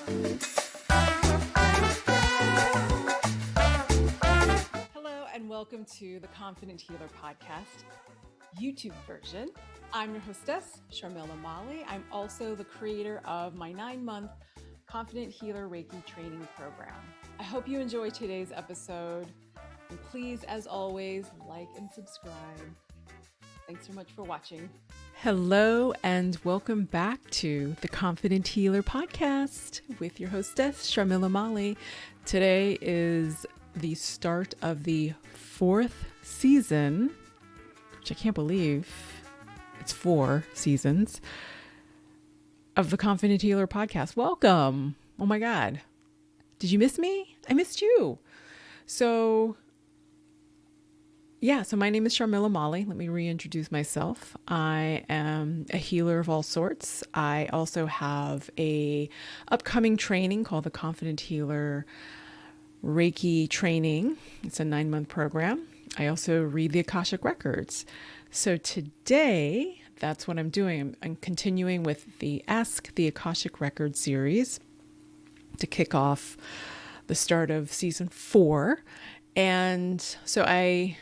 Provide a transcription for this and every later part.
Hello and welcome to the Confident Healer podcast YouTube version. I'm your hostess, Sharmila Mali. I'm also the creator of my 9-month Confident Healer Reiki training program. I hope you enjoy today's episode. And please, as always, like and subscribe. Thanks so much for watching. Hello and welcome back to the Confident Healer podcast with your hostess, Sharmila Mali. Today is the start of the 4th season, which I can't believe it's 4 seasons of the Confident Healer podcast. Welcome. Oh my God. Did you miss me? I missed you. So my name is Sharmila Mali. Let me reintroduce myself. I am a healer of all sorts. I also have a upcoming training called the Confident Healer Reiki training. It's a 9-month program. I also read the Akashic Records. So today, that's what I'm doing. I'm continuing with the Ask the Akashic Record series to kick off the start of season 4. And so I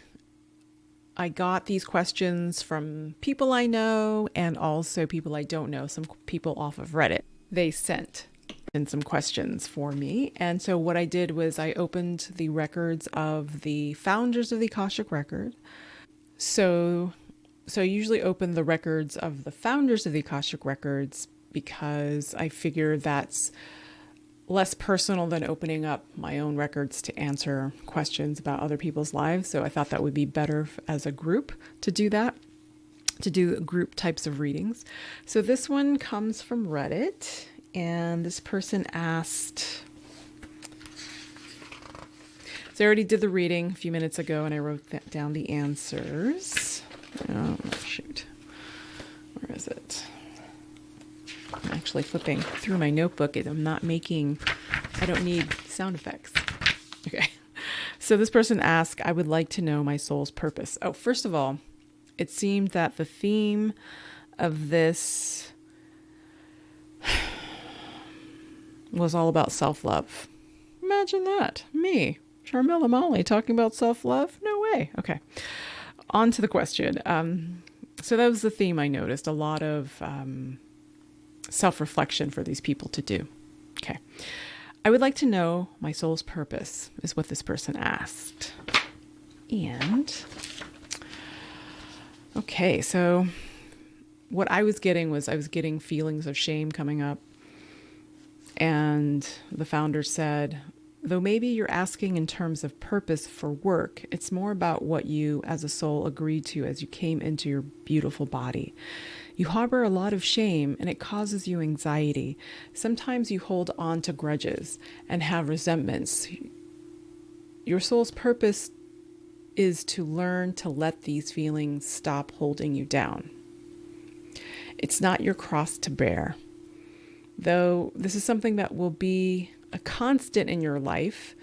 got these questions from people I know and also people I don't know, some people off of Reddit. They sent in some questions for me. And so what I did was I opened the records of the founders of the Akashic Record. So I usually open the records of the founders of the Akashic Records because I figure that's less personal than opening up my own records to answer questions about other people's lives. So I thought that would be better as a group to do that, to do group types of readings. So this one comes from Reddit, and this person asked, so I already did the reading a few minutes ago and I wrote down the answers. Oh, shoot. Where is it? I'm actually flipping through my notebook. I don't need sound effects. Okay. So this person asked, I would like to know my soul's purpose. Oh, first of all, it seemed that the theme of this was all about self-love. Imagine that. Me, Sharmila Mali, talking about self-love? No way. Okay. On to the question. So that was the theme I noticed. A lot of self-reflection for these people to do. Okay. I would like to know my soul's purpose is what this person asked. And okay, so what I was getting feelings of shame coming up. And the founder said, though maybe you're asking in terms of purpose for work, it's more about what you as a soul agreed to as you came into your beautiful body. You harbor a lot of shame and it causes you anxiety. Sometimes you hold on to grudges and have resentments. Your soul's purpose is to learn to let these feelings stop holding you down. It's not your cross to bear. Though this is something that will be a constant in your life,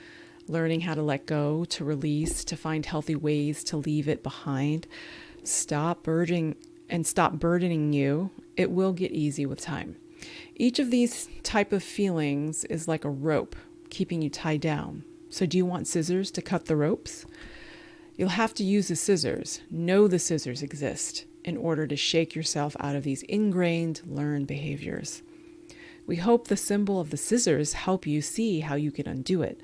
learning how to let go, to release, to find healthy ways to leave it behind. Stop burdening you. It will get easy with time. Each of these type of feelings is like a rope keeping you tied down. So do you want scissors to cut the ropes? You'll have to use the scissors. Know the scissors exist in order to shake yourself out of these ingrained, learned behaviors. We hope the symbol of the scissors help you see how you can undo it.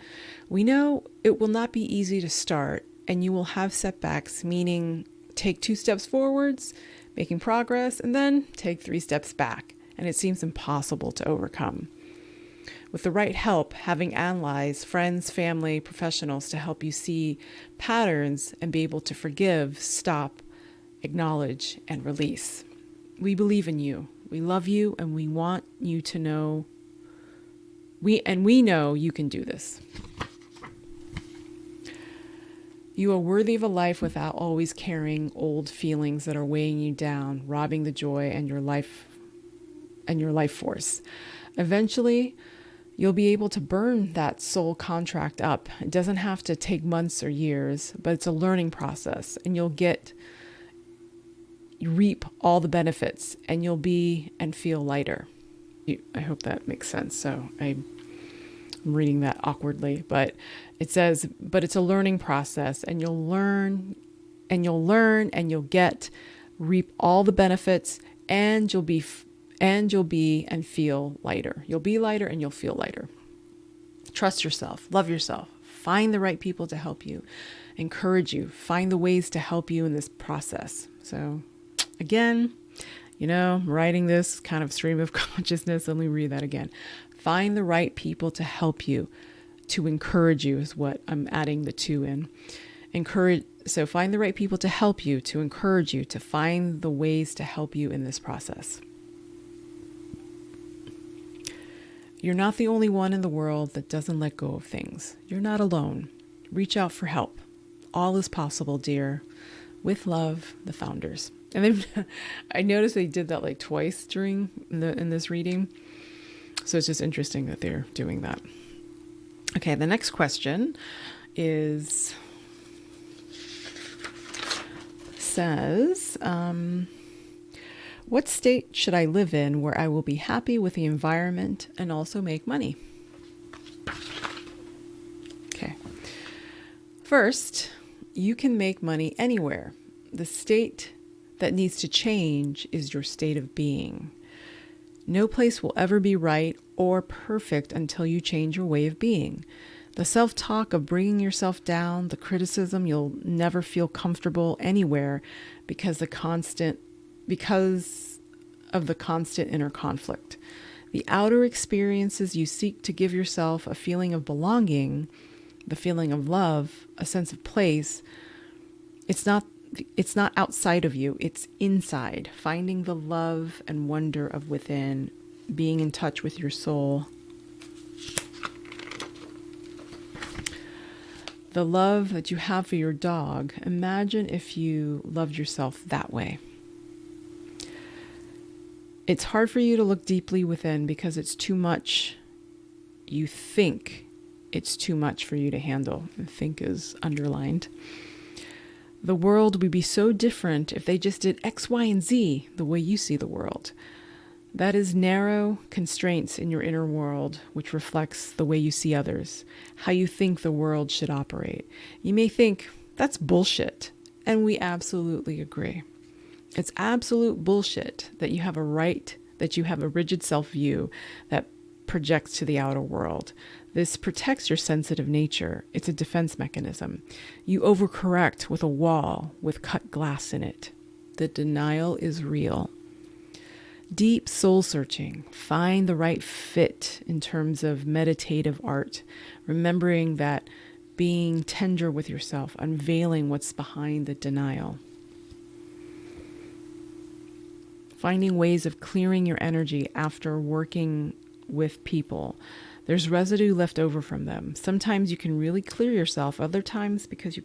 We know it will not be easy to start and you will have setbacks, meaning take 2 steps forwards, making progress, and then take 3 steps back, and it seems impossible to overcome. With the right help, having analyzed friends, family, professionals to help you see patterns and be able to forgive, stop, acknowledge, and release. We believe in you. We love you, and we want you to know, we know you can do this. You are worthy of a life without always carrying old feelings that are weighing you down, robbing the joy and your life force. Eventually, you'll be able to burn that soul contract up. It doesn't have to take months or years, but it's a learning process, and you reap all the benefits, and you'll be and feel lighter. I hope that makes sense. So I'm reading that awkwardly, but it says, but it's a learning process, and you'll learn and reap all the benefits, and you'll be and feel lighter. You'll be lighter and you'll feel lighter. Trust yourself, love yourself, find the right people to help you, encourage you, find the ways to help you in this process. So again, writing this kind of stream of consciousness, let me read that again. Find the right people to help you, to encourage you is what I'm adding the to in. So find the right people to help you, to encourage you, to find the ways to help you in this process. You're not the only one in the world that doesn't let go of things. You're not alone. Reach out for help. All is possible, dear. With love, the founders. And then I noticed they did that like twice in this reading. So it's just interesting that they're doing that. Okay, the next question says, what state should I live in where I will be happy with the environment and also make money? Okay. First, you can make money anywhere. The state that needs to change is your state of being. No place will ever be right or perfect until you change your way of being. The self-talk of bringing yourself down, the criticism, you'll never feel comfortable anywhere because of the constant inner conflict. The outer experiences you seek to give yourself a feeling of belonging, the feeling of love, a sense of place, it's not outside of you, it's inside. Finding the love and wonder of within, being in touch with your soul. The love that you have for your dog, imagine if you loved yourself that way. It's hard for you to look deeply within because it's too much. You think it's too much for you to handle. And think is underlined. The world would be so different if they just did X, Y, and Z the way you see the world. That is narrow constraints in your inner world, which reflects the way you see others, how you think the world should operate. You may think, that's bullshit, and we absolutely agree. It's absolute bullshit that you have a rigid self-view that projects to the outer world. This protects your sensitive nature. It's a defense mechanism. You overcorrect with a wall with cut glass in it. The denial is real. Deep soul searching. Find the right fit in terms of meditative art, remembering that being tender with yourself, unveiling what's behind the denial. Finding ways of clearing your energy after working with people. There's residue left over from them. Sometimes you can really clear yourself. Other times because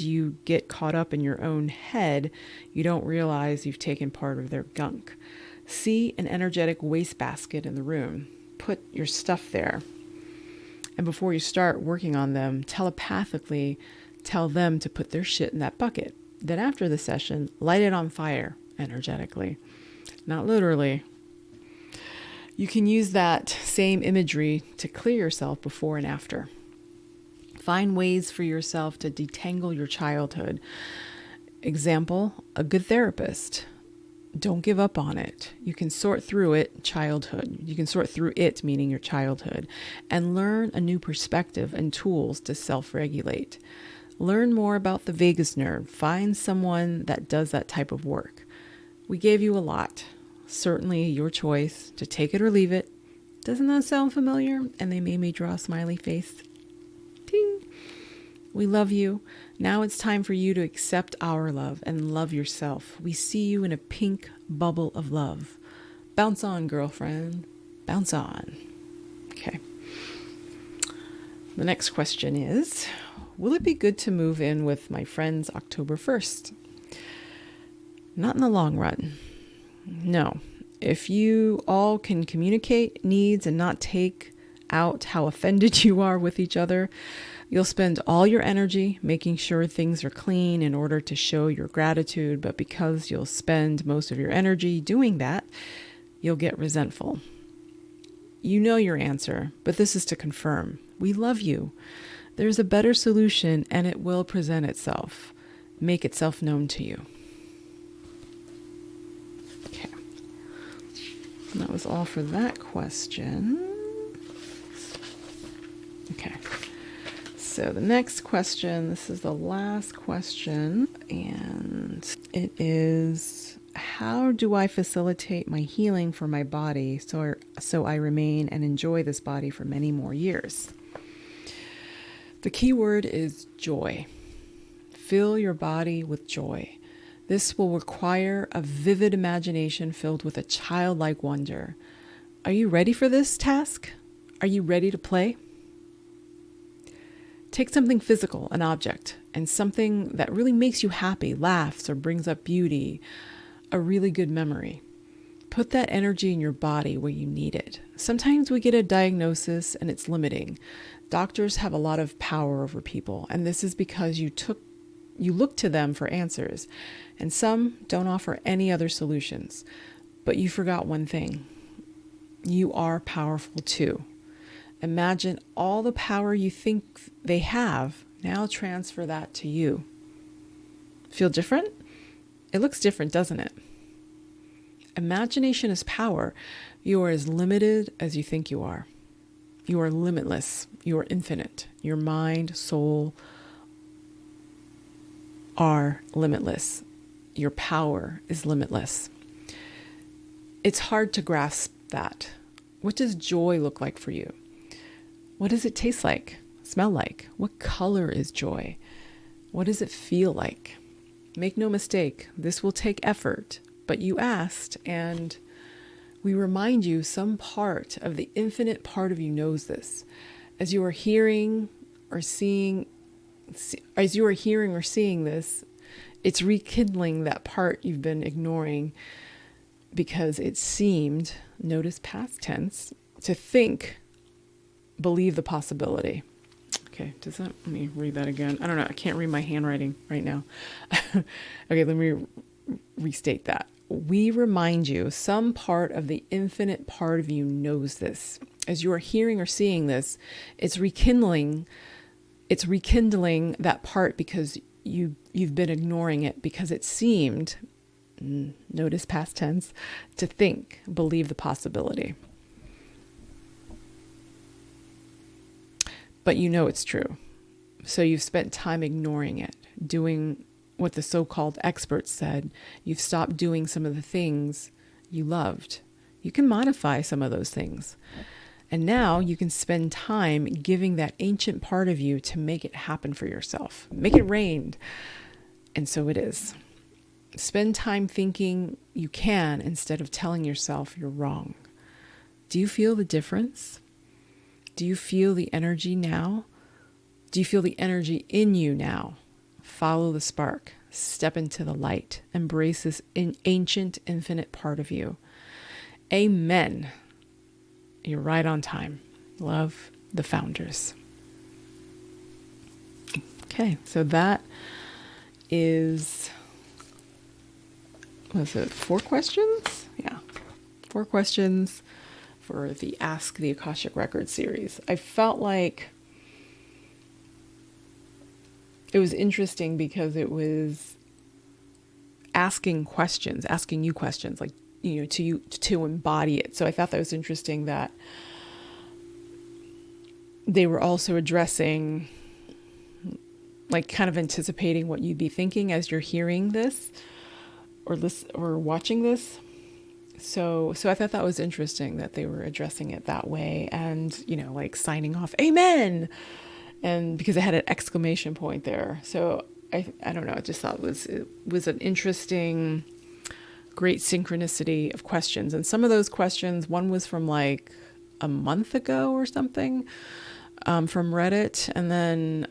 you get caught up in your own head, you don't realize you've taken part of their gunk. See an energetic wastebasket in the room. Put your stuff there. And before you start working on them, telepathically tell them to put their shit in that bucket. Then after the session, light it on fire energetically, not literally. You can use that same imagery to clear yourself before and after. Find ways for yourself to detangle your childhood. Example, a good therapist. Don't give up on it. You can sort through it, childhood. You can sort through it, meaning your childhood, and learn a new perspective and tools to self-regulate. Learn more about the vagus nerve. Find someone that does that type of work. We gave you a lot. Certainly your choice to take it or leave it. Doesn't that sound familiar? And they made me draw a smiley face. Ding. We love you. Now it's time for you to accept our love and love yourself. We see you in a pink bubble of love. Bounce on, girlfriend. Bounce on. Okay. The next question is, will it be good to move in with my friends October 1st? Not in the long run. No. If you all can communicate needs and not take out how offended you are with each other, you'll spend all your energy making sure things are clean in order to show your gratitude. But because you'll spend most of your energy doing that, you'll get resentful. You know your answer, but this is to confirm. We love you. There's a better solution and it will present itself, make itself known to you. Okay. And that was all for that question. Okay. So the next question, this is the last question, and it is, how do I facilitate my healing for my body so I remain and enjoy this body for many more years? The key word is joy. Fill your body with joy. This will require a vivid imagination filled with a childlike wonder. Are you ready for this task? Are you ready to play? Take something physical, an object, and something that really makes you happy, laughs, or brings up beauty, a really good memory. Put that energy in your body where you need it. Sometimes we get a diagnosis and it's limiting. Doctors have a lot of power over people, and this is because you look to them for answers, and some don't offer any other solutions. But you forgot one thing. You are powerful too. Imagine all the power you think they have. Now transfer that to you. Feel different? It looks different, doesn't it? Imagination is power. You are as limited as you think you are. You are limitless. You are infinite. Your mind, soul are limitless. Your power is limitless. It's hard to grasp that. What does joy look like for you? What does it taste like, smell like? What color is joy? What does it feel like? Make no mistake, this will take effort, but you asked, and we remind you some part of the infinite part of you knows this. As you are hearing or seeing this, it's rekindling that part you've been ignoring because it seemed, notice past tense, to think, believe the possibility. Okay, let me read that again. I don't know, I can't read my handwriting right now. Okay, let me restate that. We remind you, some part of the infinite part of you knows this. As you are hearing or seeing this, it's rekindling that part because you've been ignoring it because it seemed, notice past tense, to think, believe the possibility. But you know it's true. So you've spent time ignoring it, doing what the so-called experts said. You've stopped doing some of the things you loved. You can modify some of those things. And now you can spend time giving that ancient part of you to make it happen for yourself. Make it rain. And so it is. Spend time thinking you can instead of telling yourself you're wrong. Do you feel the difference? Do you feel the energy now? Do you feel the energy in you now? Follow the spark. Step into the light. Embrace this ancient, infinite part of you. Amen. You're right on time. Love, the founders. Okay, so that is, was it 4 questions? Yeah, 4 questions for the Ask the Akashic Records series. I felt like it was interesting because it was asking you questions, like, to embody it. So I thought that was interesting that they were also addressing, like, kind of anticipating what you'd be thinking as you're hearing this or watching this. So I thought that was interesting that they were addressing it that way and, like signing off, amen. And because it had an exclamation point there. So I don't know. I just thought it was an interesting, great synchronicity of questions. And some of those questions, one was from like a month ago or something, from Reddit. And then,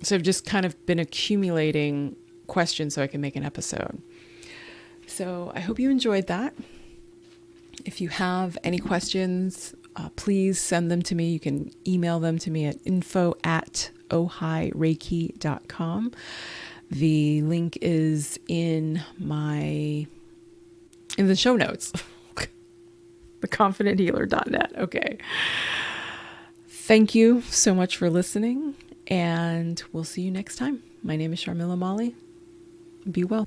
so I've just kind of been accumulating questions so I can make an episode. So I hope you enjoyed that. If you have any questions, please send them to me. You can email them to me at info@ohaireiki.com. The link is in the show notes. theconfidenthealer.net. Okay. Thank you so much for listening, and we'll see you next time. My name is Sharmila Mali. Be well.